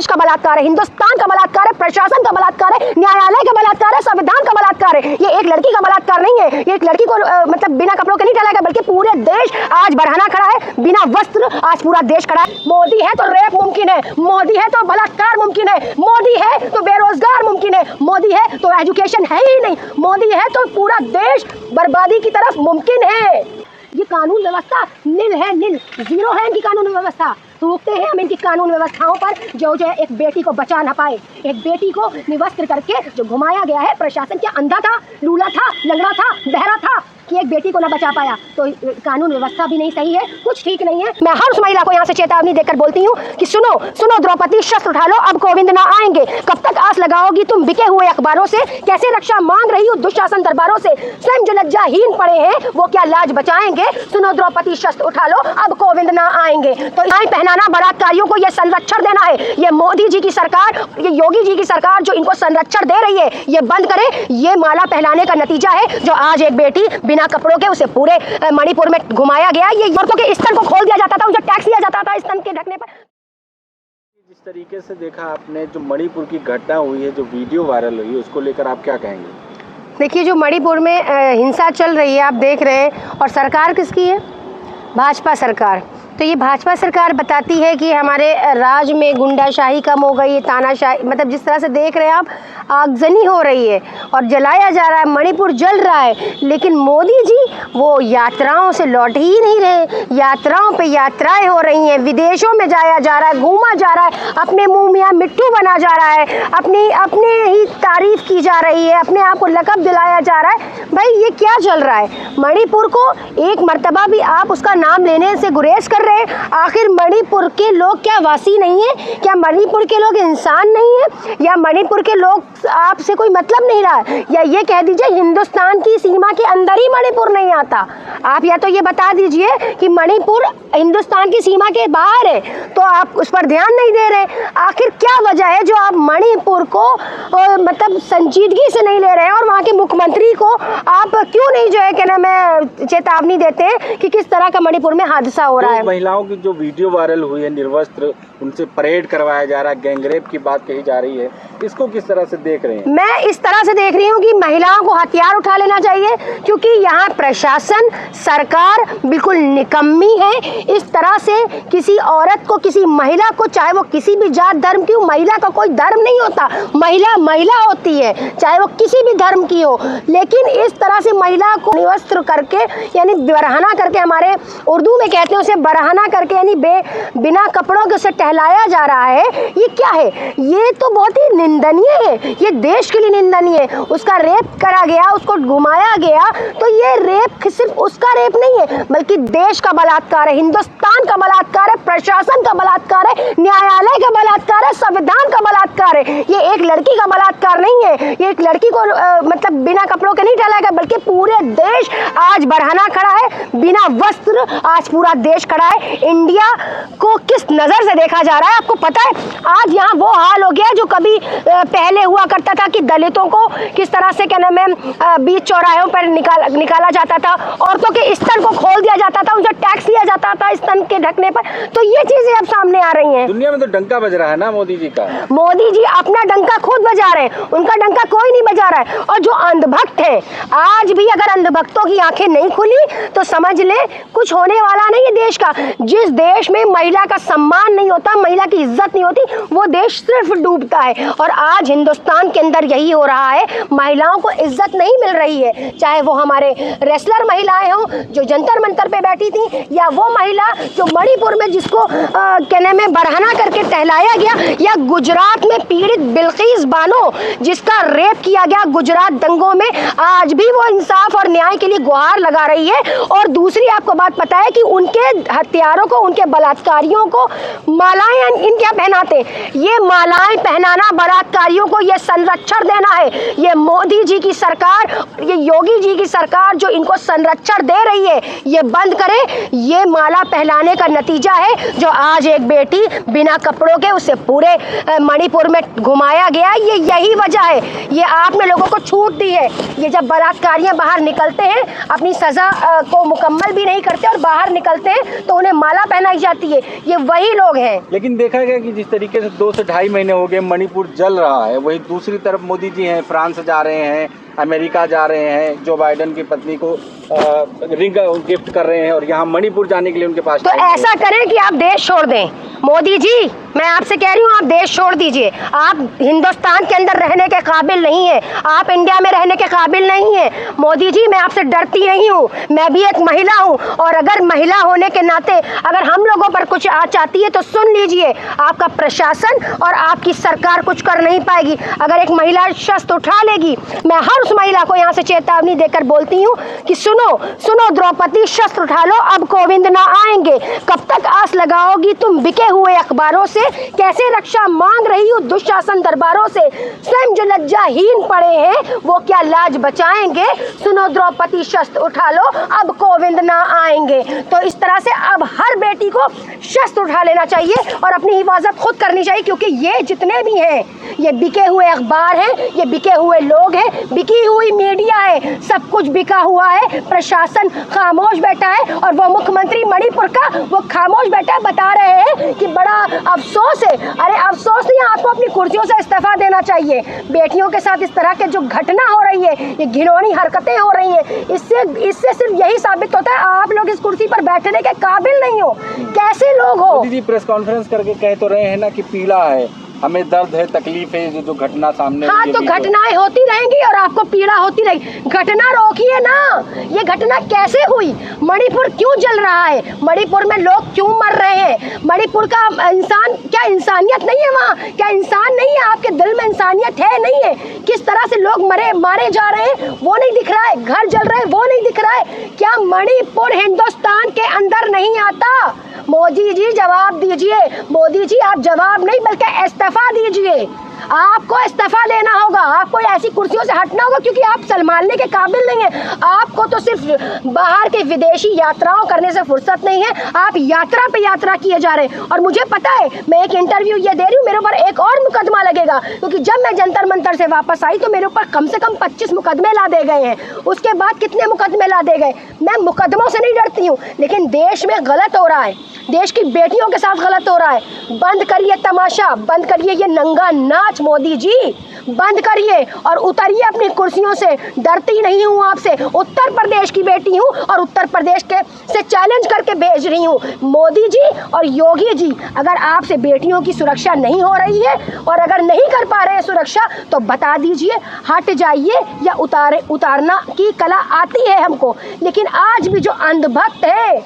देश का बलात्कार है, हिंदुस्तान का बलात्कार है, प्रशासन का बलात्कार है, न्यायालय का बलात्कार है, संविधान का बलात्कार है। ये एक लड़की का बलात्कार नहीं है, ये एक लड़की को मतलब बिना कपड़ों के नहीं डाला गया, बल्कि पूरे देश आज बढ़ाना खड़ा है, बिना वस्त्र आज पूरा देश खड़ा है। मोदी है तो रेप मुमकिन है, मोदी है तो बलात्कार मुमकिन है, मोदी है तो बेरोजगार मुमकिन है, मोदी है तो एजुकेशन है ही नहीं, मोदी है तो पूरा देश बर्बादी की तरफ मुमकिन है। ये कानून व्यवस्था नील है, नील जीरो है इनकी कानून व्यवस्था। थूकते हैं हम इनकी कानून व्यवस्थाओं पर जो एक बेटी को बचा ना पाए, एक बेटी को निवस्त्र करके जो घुमाया गया है। प्रशासन क्या अंधा था, लूला था, लंगड़ा था, बहरा था कि एक बेटी को ना बचा पाया? तो कानून व्यवस्था भी नहीं सही है, कुछ ठीक नहीं है। मैं हर उस महिला को यहाँ से चेतावनी देकर बोलती हूँ कि सुनो सुनो द्रौपदी, शस्त्र उठा लो, अब गोविंद ना आएंगे। कब तक आस लगाओगी तुम बिके हुए अखबारों से? कैसे रक्षा मांग रही हो दुशासन दरबारों से? स्वयं जो लज्जाहीन पड़े हैं वो क्या लाज बचाएंगे? सुनो द्रौपदी, शस्त्र उठा लो, अब गोविंद ना आएंगे। तो यहाँ पहनाना बलात्कारियों को, ये संरक्षण देना है। ये मोदी जी की सरकार, ये योगी जी की सरकार जो इनको संरक्षण दे रही है, ये बंद करे। ये माला पहनाने का नतीजा है जो आज एक बेटी बिना कपड़ों के उसे पूरे मणिपुर में घुमाया गया। ये औरतों के स्तन को खोल दिया जाता था, उसे टैक्स दिया जाता था स्तन के ढकने पर। जिस तरीके से देखा आपने, जो मणिपुर की घटना हुई है, जो वीडियो वायरल हुई है, उसको लेकर आप क्या कहेंगे? देखिए, जो मणिपुर में हिंसा चल रही है आप देख रहे हैं, और सरकार किसकी है? भाजपा सरकार। तो ये भाजपा सरकार बताती है कि हमारे राज्य में गुंडाशाही कम हो गई है, तानाशाही, मतलब जिस तरह से देख रहे हैं आप, आगजनी हो रही है और जलाया जा रहा है, मणिपुर जल रहा है। लेकिन मोदी जी वो यात्राओं से लौट ही नहीं रहे। यात्राओं पे यात्राएं हो रही हैं, विदेशों में जाया जा रहा है, घूमा जा रहा है, अपने मुंह में मिट्टू बना जा रहा है, अपने ही तारीफ की जा रही है, अपने आप को लकब दिलाया जा रहा है। भाई ये क्या चल रहा है? मणिपुर को एक मर्तबा भी आप उसका नाम लेने से गुरेज कर रहे हैं। आखिर मणिपुर के लोग क्या वासी नहीं है? क्या मणिपुर के लोग इंसान नहीं है? या मणिपुर के लोग आपसे कोई मतलब नहीं रहा है? या ये कह दीजिए हिंदुस्तान की सीमा के अंदर ही मणिपुर नहीं आता? आप या तो ये बता दीजिए कि मणिपुर हिंदुस्तान की सीमा के बाहर है, तो आप उस पर ध्यान नहीं दे रहे। आखिर क्या वजह है जो आप मणिपुर को मतलब संजीदगी से नहीं ले रहे हैं? और वहाँ के मुख्यमंत्री को आप क्यों नहीं जो है क्या नाम है चेतावनी देते हैं कि किस तरह का मणिपुर में हादसा हो रहा है? महिलाओं की जो वीडियो वायरल हुई है, निर्वस्त्र उनसे परेड करवाया जा रहा है, गैंगरेप की बात कही जा रही है, इसको किस तरह से देख रहे हैं? मैं इस तरह से देख रही हूँ कि महिलाओं को हथियार उठा लेना चाहिए, क्योंकि यहाँ प्रशासन, सरकार बिल्कुल निकम्मी है। इस तरह से किसी औरत को, किसी महिला को, चाहे वो किसी भी जात धर्म की हो, महिला का कोई धर्म नहीं होता, महिला महिला होती है, चाहे वो किसी भी धर्म की हो। लेकिन इस तरह से महिला को निवस्त्र करके, यानी बरहना करके, हमारे उर्दू में कहते हैं उसे बरहना करके, यानी बिना कपड़ों के उसे टहलाया जा रहा है। ये क्या है? ये तो बहुत ही निंदनीय है, ये देश के लिए निंदनीय है। उसका रेप करा गया, उसको घुमाया गया, तो ये रेप सिर्फ उसका रेप नहीं है, बल्कि देश का बलात्कार है, हिंदुस्तान का बलात्कार है, प्रशासन का बलात्कार है, न्यायालय का बलात्कार है, संविधान का बलात्कार है। ये एक लड़की का बलात्कार नहीं है, ये एक लड़की को मतलब बिना कपड़ों के नहीं डाला गया, बल्कि पूरे देश आज बढ़ाना खड़ा है, बिना वस्त्र आज पूरा देश खड़ा है। इंडिया को किस नजर से देखा जा रहा है आपको पता है? आज यहाँ वो हाल हो गया जो कभी पहले हुआ करता था कि दलितों को किस तरह से क्या नाम है बीच चौराहों पर निकाला जाता था, औरतों के स्तन को खोल दिया जाता था, उनसे टैक्स दिया जाता था स्तन के ढकने पर। तो ये चीजें अब सामने आ रही हैं। दुनिया में तो डंका बज रहा है ना मोदी जी का। मोदी जी अपना डंका खुद बजा रहे हैं, उनका डंका कोई नहीं बजा रहा है। और जो अंधभक्त है, आज भी अगर अंधभक्तों की आंखें नहीं खुली तो समझ ले कुछ होने वाला नहीं है देश का। जिस देश में महिला का सम्मान नहीं होता, महिला की इज्जत नहीं होती, वो देश सिर्फ डूबता है। और आज हिंदुस्तान के अंदर यही हो रहा है, महिलाओं को इज्जत नहीं मिल रही है। चाहे वो हमारे रेसलर महिलाएं हों जो जंतर मंतर पे बैठी थी, या वो महिला जो मणिपुर में जिसको कहने में बरहना करके टहलाया गया, या गुजरात में पीड़ित बिल्किस बानो जिसका रेप किया गया गुजरात दंगों में, आज भी वो इंसाफ और न्याय के लिए गुहार लगा रही है। और दूसरी आपको बात पता है कि उनके हत्यारों को, उनके बलात्कारियों को मालाएं इन क्या पहनाते? ये मालाएं पहनाना बलात्कारियों को ये संरक्षण देना है। ये मोदी जी की सरकार, ये योगी जी की सरकार जो इनको संरक्षण दे रही है, ये बंद करे। ये माला पहनाने का नतीजा है जो आज एक बेटी बिना कपड़ों के उसे पूरे मणिपुर में घुमाया गया, ये यही वजह है। ये आपने लोगों को छूट दी है। ये जब बलात्कारियां बाहर निकलते हैं, अपनी सज़ा को मुकम्मल भी नहीं करते और बाहर निकलते हैं तो उन्हें माला पहनाई जाती है। ये वही लोग हैं। लेकिन देखा गया कि जिस तरीके से 2 से ढाई महीने हो गए मणिपुर जल रहा है, वही दूसरी तरफ मोदी जी हैं, फ्रांस जा रहे हैं, अमेरिका जा रहे हैं, जो बाइडन की पत्नी को रिंग गिफ्ट कर रहे हैं, और यहाँ मणिपुर जाने के लिए उनके पास तो ऐसा करें कि आप देश छोड़ दें। मोदी जी, मैं आपसे कह रही हूँ, आप देश छोड़ दीजिए। आप हिंदुस्तान के अंदर रहने के काबिल नहीं है, आप इंडिया में रहने के काबिल नहीं है। मोदी जी, मैं आपसे डरती नहीं हूँ, मैं भी एक महिला हूँ, और अगर महिला होने के नाते अगर हम लोगों पर कुछ आ चाहती है तो सुन लीजिए, आपका प्रशासन और आपकी सरकार कुछ कर नहीं पाएगी। अगर एक महिला शस्त्र उठा लेगी, मैं हर उस महिला को यहाँ से चेतावनी देकर बोलती हूँ कि सुनो सुनो द्रौपदी, शस्त्र उठा लो, अब कोविंद ना आएंगे। कब तक आस लगाओगी तुम बिके हुए अखबारों से? कैसे रक्षा मांग रही हो दुशासन दरबारों से? स्वयं जो लज्जाहीन पड़े हैं वो क्या लाज बचाएंगे? सुनो द्रौपदी, शस्त्र उठा लो, अब कोविंद ना आएंगे। तो इस तरह से अब हर बेटी को शस्त्र उठा लेना चाहिए और अपनी हिफाजत खुद करनी चाहिए, क्योंकि ये जितने भी हैं, ये बिके हुए अखबार हैं, ये बिके हुए लोग हैं, बिकी हुई मीडिया है, सब कुछ बिका हुआ है। प्रशासन खामोश बैठा है और वो मुख्यमंत्री मणिपुर का वो खामोश बैठा है, बता रहे हैं कि बड़ा अफसोस है। अरे अफसोस नहीं, आपको अपनी कुर्सियों से इस्तीफा देना चाहिए। बेटियों के साथ इस तरह के जो घटना हो रही है, ये घिनौनी हरकतें हो रही हैं, इससे सिर्फ यही साबित होता है आप लोग इस कुर्सी पर बैठने के काबिल नहीं हो। कैसे लोग हो? मोदी जी प्रेस कॉन्फ्रेंस करके कह तो रहे हैं ना कि पीड़ा है, हमें दर्द है, तकलीफ है, जो घटना सामने हाँ, तो घटनाएं होती रहेंगी और आपको पीड़ा होती रहेगी। घटना रोकिए ना। ये घटना कैसे हुई? मणिपुर क्यों जल रहा है? मणिपुर में लोग क्यों मर रहे हैं? मणिपुर का इंसान, क्या इंसानियत नहीं है वहाँ? क्या इंसान नहीं है? आपके दिल में इंसानियत है नहीं है? किस तरह से लोग मारे जा रहे हैं वो नहीं दिख रहा है, घर जल रहे हैं वो नहीं दिख रहा है। क्या मणिपुर हिंदुस्तान के अंदर नहीं आता? मोदी जी जवाब दीजिए। मोदी जी, आप जवाब नहीं बल्कि इस्तीफा दीजिए। आपको इस्तीफा लेना होगा, आपको ऐसी कुर्सियों से हटना होगा, क्योंकि आप संभालने के काबिल नहीं हैं। आपको तो सिर्फ बाहर के विदेशी यात्राओं करने से फुर्सत नहीं है, आप यात्रा पे यात्रा किए जा रहे हैं। और मुझे पता है, मैं एक इंटरव्यू ये दे रही हूँ, मेरे ऊपर एक और मुकदमा लगेगा, क्योंकि जब मैं जंतर मंतर से वापस आई तो मेरे ऊपर कम से कम 25 मुकदमे ला दे गए हैं। उसके बाद कितने मुकदमे ला दे गए? मैं मुकदमों से नहीं डरती हूँ, लेकिन देश में गलत हो रहा है, देश की बेटियों के साथ गलत हो रहा है। बंद करिए तमाशा, बंद करिए ये नंगा नाच। मोदी जी, बंद करिए और उतरिए अपनी कुर्सियों से। डरती नहीं हूँ आपसे, उत्तर प्रदेश की बेटी हूँ और उत्तर प्रदेश के से चैलेंज करके भेज रही हूँ। मोदी जी और योगी जी, अगर आपसे बेटियों की सुरक्षा नहीं हो रही है और अगर नहीं कर पा रहे हैं सुरक्षा, तो बता दीजिए, हट जाइए, या उतारना की कला आती है हमको। लेकिन आज भी जो अंधभक्त है,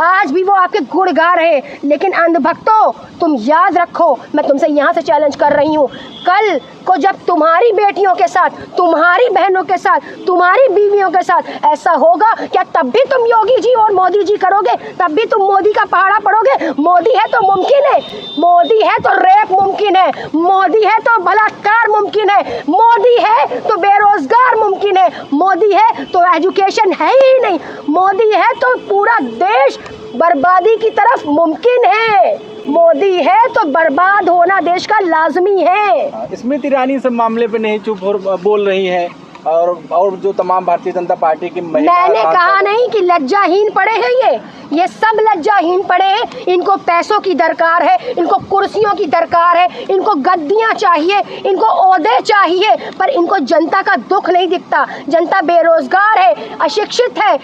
आज भी वो आपके गुण गा रहे हैं। लेकिन अंधभक्तों, तुम याद रखो, मैं तुमसे यहाँ से चैलेंज कर रही हूँ, कल को जब तुम्हारी बेटियों के साथ, तुम्हारी बहनों के साथ, तुम्हारी बीवियों के साथ ऐसा होगा, क्या तब भी तुम योगी जी और मोदी जी करोगे? तब भी तुम मोदी का पहाड़ा पड़ोगे? मोदी है तो मुमकिन है, मोदी है तो रेप मुमकिन है, मोदी है तो बलात्कार मुमकिन है, मोदी है तो बेरोजगार मुमकिन है, मोदी है तो एजुकेशन है ही नहीं, मोदी है तो पूरा देश बर्बादी की तरफ मुमकिन है। मोदी है तो बर्बाद होना देश का लाजमी है। स्मृति ईरानी सब मामले पे नहीं चुप बोल रही है, और जो तमाम भारतीय जनता पार्टी की मैंने कहा नहीं कि लज्जाहीन पड़े हैं, ये सब लज्जाहीन पड़े हैं। इनको पैसों की दरकार है, इनको कुर्सियों की दरकार है, इनको गद्दियां चाहिए, इनको ओहदे चाहिए, पर इनको जनता का दुख नहीं दिखता। जनता बेरोजगार है, अशिक्षित है,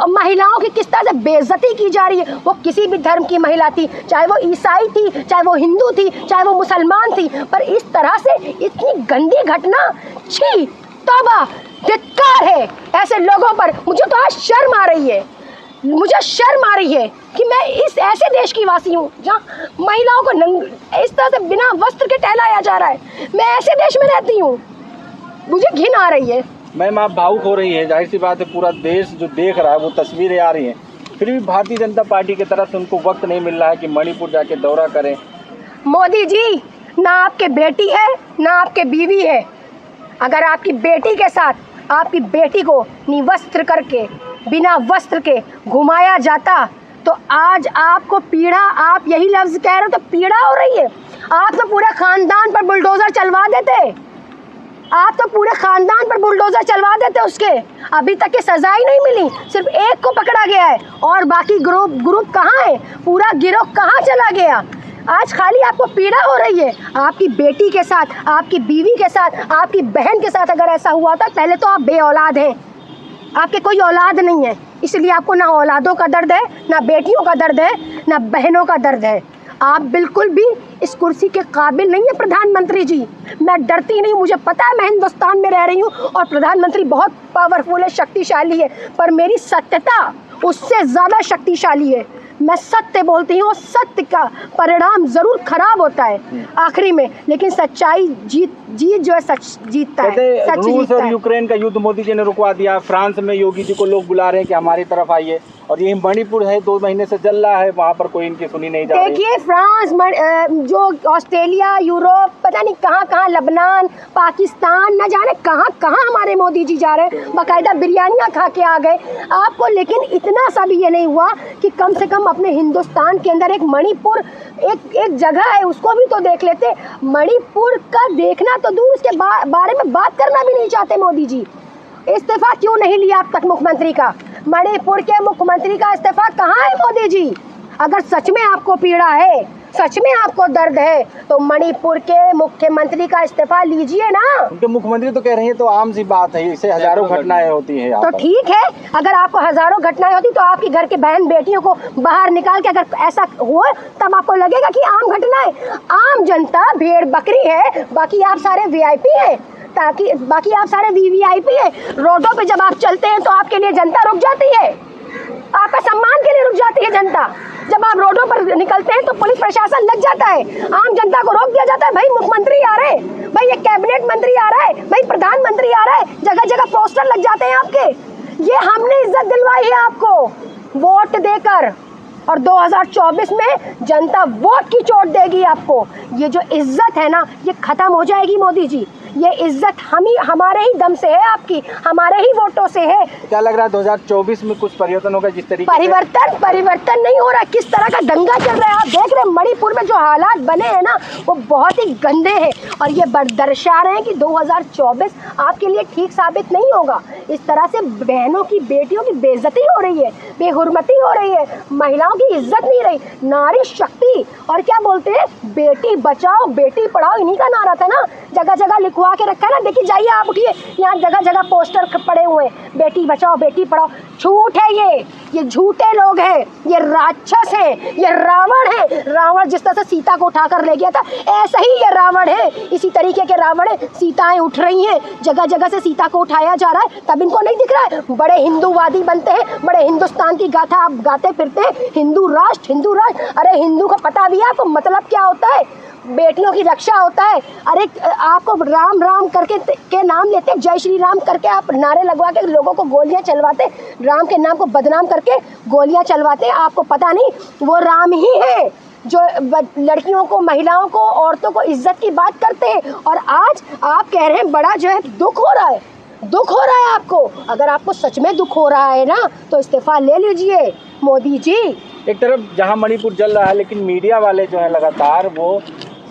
महिलाओं की किस तरह से बेइज्जती की जा रही है। वो किसी भी धर्म की महिला थी, चाहे वो ईसाई थी, चाहे वो हिंदू थी, चाहे वो मुसलमान थी, पर इस तरह से इतनी गंदी घटना, छी तौबा, धिक्कार है ऐसे लोगों पर। मुझे तो आज शर्म आ रही है, मुझे शर्म आ रही है कि मैं इस ऐसे देश की वासी हूँ जहाँ महिलाओं को इस तरह से बिना वस्त्र के टहलाया जा रहा है। मैं ऐसे देश में रहती हूँ, मुझे घिन आ रही है। मैम, आप भावुक हो रही है, जाहिर सी बात है, पूरा देश जो देख रहा है वो तस्वीरें आ रही हैं, फिर भी भारतीय जनता पार्टी की तरफ से उनको वक्त नहीं मिल रहा है कि मणिपुर जाके दौरा करें। मोदी जी, ना आपके बेटी है ना आपके बीवी है। अगर आपकी बेटी के साथ आपकी बेटी को निवस्त्र करके, बिना वस्त्र के घुमाया जाता तो आज आपको पीड़ा, आप यही लफ्ज़ कह रहे हो तो पीड़ा हो रही है। आप तो पूरे ख़ानदान पर बुलडोज़र चलवा देते, आप तो पूरे ख़ानदान पर बुलडोज़र चलवा देते उसके। अभी तक की सज़ा ही नहीं मिली, सिर्फ एक को पकड़ा गया है और बाकी ग्रुप कहाँ है, पूरा गिरोह कहाँ चला गया। आज खाली आपको पीड़ा हो रही है। आपकी बेटी के साथ, आपकी बीवी के साथ, आपकी बहन के साथ अगर ऐसा हुआ था, पहले तो आप बे औलाद हैं, आपके कोई औलाद नहीं है, इसलिए आपको ना औलादों का दर्द है, ना बेटियों का दर्द है, ना बहनों का दर्द है। आप बिल्कुल भी इस कुर्सी के काबिल नहीं है प्रधानमंत्री जी। मैं डरती नहीं, मुझे पता है मैं हिंदुस्तान में रह रही हूँ और प्रधानमंत्री बहुत पावरफुल है, शक्तिशाली है, पर मेरी सत्यता उससे ज़्यादा शक्तिशाली है। मैं सत्य बोलती हूँ, सत्य का परिणाम ज़रूर खराब होता है आखिरी में, लेकिन सच्चाई जीत जो है सच जीतता है। सच रूस और यूक्रेन का युद्ध मोदी जी ने रुकवा दिया। फ्रांस में योगी जी को लोग बुला रहे हैं कि हमारी तरफ आइए, और ये मणिपुर है 2 महीने से चल रहा है, वहाँ पर कोई इनकी सुनी नहीं जा रही। देखिए फ्रांस, जो ऑस्ट्रेलिया, यूरोप, पता नहीं कहाँ कहाँ, लबनान, पाकिस्तान, न जाने कहाँ कहाँ हमारे मोदी जी जा रहे हैं, बाकायदा बिरयानियाँ खा के आ गए आपको। लेकिन इतना सा भी ये नहीं हुआ कि कम से कम अपने हिंदुस्तान के अंदर एक मणिपुर एक जगह है, उसको भी तो देख लेते। मणिपुर का देखना तो दूर, उसके बारे में बात करना भी नहीं चाहते मोदी जी। इस्तीफा क्यों नहीं लिया अब तक मुख्यमंत्री का? मणिपुर के मुख्यमंत्री का इस्तीफा कहाँ है मोदी जी? अगर सच में आपको पीड़ा है, सच में आपको दर्द है, तो मणिपुर के मुख्यमंत्री का इस्तीफा लीजिए ना। उनके मुख्यमंत्री तो कह रहे हैं तो आम सी बात है, इससे हजारों घटनाएं होती है। तो ठीक है, अगर आपको हजारों घटनाएं होती तो आपके घर के बहन बेटियों को बाहर निकाल के अगर ऐसा हो तब आपको लगेगा कि आम घटनाएं। आम जनता भेड़ बकरी है, बाकी आप सारे वीआईपी हैं, ताकि बाकी आप सारे वीवीआईपी हैं। रोडों पे जब आप चलते हैं तो आपके लिए जनता रुक जाती है, आपका सम्मान के लिए रुक जाती है जनता। जब आप रोडों पर निकलते हैं तो पुलिस प्रशासन लग जाता है, आम जनता को रोक दिया जाता है, भाई मुख्यमंत्री आ रहे हैं, भाई ये कैबिनेट मंत्री आ रहा है, भाई प्रधानमंत्री आ रहा है, जगह जगह पोस्टर लग जाते हैं आपके। ये हमने इज्जत दिलवाई है आपको वोट देकर, और 2024 में जनता वोट की चोट देगी आपको। ये जो इज्जत है ना, ये खत्म हो जाएगी मोदी जी। ये इज्जत हमारे ही दम से है, आपकी हमारे ही वोटों से है। क्या लग रहा है 2024 में कुछ परिवर्तन होगा? जिस तरीके परिवर्तन नहीं हो रहा, किस तरह का दंगा चल रहा है। आप देख रहे हैं मणिपुर में जो हालात बने हैं ना, वो बहुत ही गंदे हैं, और ये दर्शा रहे हैं कि 2024 आपके लिए ठीक साबित नहीं होगा। इस तरह से बहनों की, बेटियों की बेइज्जती हो रही है, बेहुरमती हो रही है, महिलाओं की इज्जत नहीं रही। नारी शक्ति, और क्या बोलते हैं, बेटी बचाओ बेटी पढ़ाओ, इन्हीं का नारा था ना, जगह जगह लिखवा के रखा है ना। देखिए, जाइए आप, उठिए, यहाँ जगह जगह पोस्टर पड़े हुए हैं, बेटी बचाओ बेटी पढ़ाओ। झूठ है ये झूठे लोग हैं, ये राक्षस हैं, ये रावण है। रावण जिस तरह से सीता को उठाकर ले गया था, ऐसा ही ये रावण है, इसी तरीके के रावण है। सीताएं उठ रही हैं, जगह जगह से सीता को उठाया जा रहा है, तब इनको नहीं दिख रहा है। बड़े हिंदूवादी बनते हैं, बड़े हिंदुस्तान की गाथा आप गाते फिरते हैं, हिंदू राष्ट्र हिंदू राष्ट्र। अरे हिंदू को पता भी है आपको मतलब क्या होता है? बेटियों की रक्षा होता है। अरे आपको राम राम करके के नाम लेते, जय श्री राम करके आप नारे लगवा के लोगों को गोलियां चलवाते, राम के नाम को बदनाम करके गोलियां चलवाते। आपको पता नहीं वो राम ही है जो लड़कियों को, महिलाओं को, औरतों को इज्जत की बात करते हैं। और आज आप कह रहे हैं बड़ा जो है दुख हो रहा है, दुख हो रहा है आपको। अगर आपको सच में दुख हो रहा है ना, तो इस्तीफा ले लीजिए मोदी जी। एक तरफ जहां मणिपुर जल रहा है, लेकिन मीडिया वाले जो है लगातार वो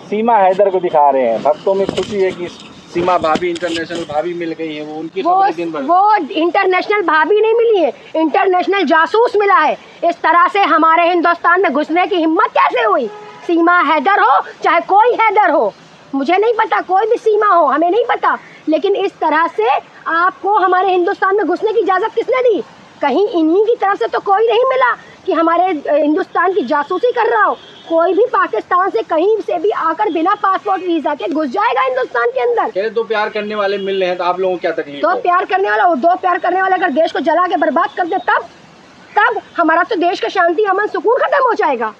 सीमा हैदर को दिखा रहे हैं। भक्तों में खुशी है कि सीमा भाभी, इंटरनेशनल भाभी मिल गई है, वो उनकी खबरें दिन भर। वो इंटरनेशनल भाभी नहीं मिली है, इंटरनेशनल जासूस मिला है। इस तरह से हमारे हिंदुस्तान में घुसने की हिम्मत कैसे हुई? सीमा हैदर हो चाहे कोई हैदर हो, मुझे नहीं पता, कोई भी सीमा हो, हमें नहीं पता, लेकिन इस तरह से आपको हमारे हिंदुस्तान में घुसने की इजाज़त किसने दी? कहीं इन्हीं की तरफ से तो कोई नहीं मिला कि हमारे हिंदुस्तान की जासूसी कर रहा हो। कोई भी पाकिस्तान से कहीं से भी आकर बिना पासपोर्ट वीज़ा के घुस जाएगा हिंदुस्तान के अंदर। दो प्यार करने वाले मिल रहे हैं, तो आप लोगों को क्या तकलीफ? दो प्यार करने वाले अगर देश को जला के बर्बाद कर दे, तब हमारा तो देश का शांति, अमन, सुकून खत्म हो जाएगा।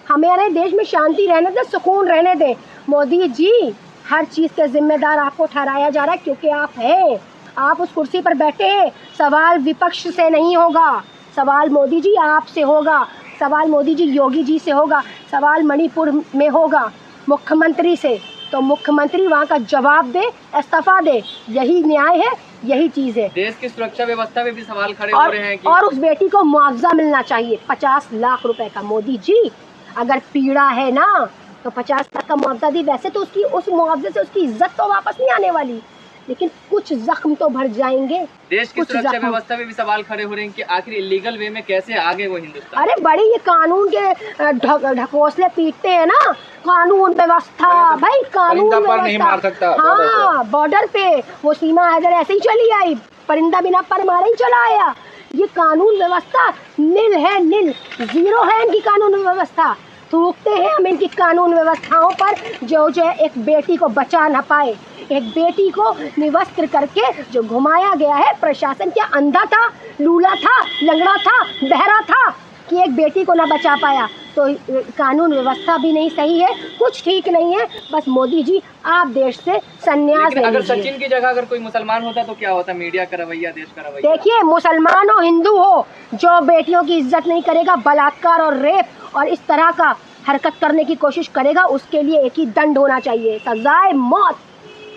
हमारे देश में शांति रहने दें, सुकून रहने दें। मोदी जी, हर चीज़ के जिम्मेदार आपको ठहराया जा रहा है, क्योंकि आप हैं, आप उस कुर्सी पर बैठे हैं। सवाल विपक्ष से नहीं होगा, सवाल मोदी जी आपसे होगा, सवाल मोदी जी योगी जी से होगा, सवाल मणिपुर में होगा मुख्यमंत्री से। तो मुख्यमंत्री वहाँ का जवाब दे, इस्तीफा दे, यही न्याय है, यही चीज है। देश की सुरक्षा व्यवस्था पे भी सवाल खड़े हो रहे हैं कि और उस बेटी को मुआवजा मिलना चाहिए 50 लाख रुपए का। मोदी जी अगर पीड़ा है ना तो 50 लाख का मुआवजा दी। वैसे तो उसकी उस मुआवजे से उसकी इज्जत तो वापस नहीं आने वाली, लेकिन कुछ जख्म तो भर जाएंगे। देश की कुछ सुरक्षा जख्म। व्यवस्था पे भी सवाल खड़े हो रहे हैं कि आखिर इलीगल वे में कैसे आगे वो हिंदुस्तान। अरे बड़ी ये कानून के ढकोसले पीटते हैं ना, कानून व्यवस्था। भाई कानून परिंदा पर नहीं मार सकता बॉर्डर हाँ, बॉर्डर पे वो सीमा हैदर ऐसे ही चली आई, परिंदा बिना पर मारे ही चला आया। ये कानून व्यवस्था नील है, नील जीरो है इनकी कानून व्यवस्था। थूकते हैं हम इनकी कानून व्यवस्थाओं पर जो एक बेटी को बचा न पाए, एक बेटी को निवस्त्र करके जो घुमाया गया है। प्रशासन क्या अंधा था, लूला था, लंगड़ा था, बहरा था कि एक बेटी को ना बचा पाया? तो कानून व्यवस्था भी नहीं सही है, कुछ ठीक नहीं है। बस मोदी जी आप देश से संन्यास ले अगर लीजिए। सचिन की जगह अगर कोई मुसलमान होता तो क्या होता? मीडिया का रवैया, देश का रवैया। देखिए, मुसलमान हो हिंदू हो, जो बेटियों की इज्जत नहीं करेगा, बलात्कार और रेप और इस तरह का हरकत करने की कोशिश करेगा, उसके लिए एक ही दंड होना चाहिए, सजाए मौत।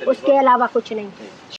उसके अलावा कुछ नहीं।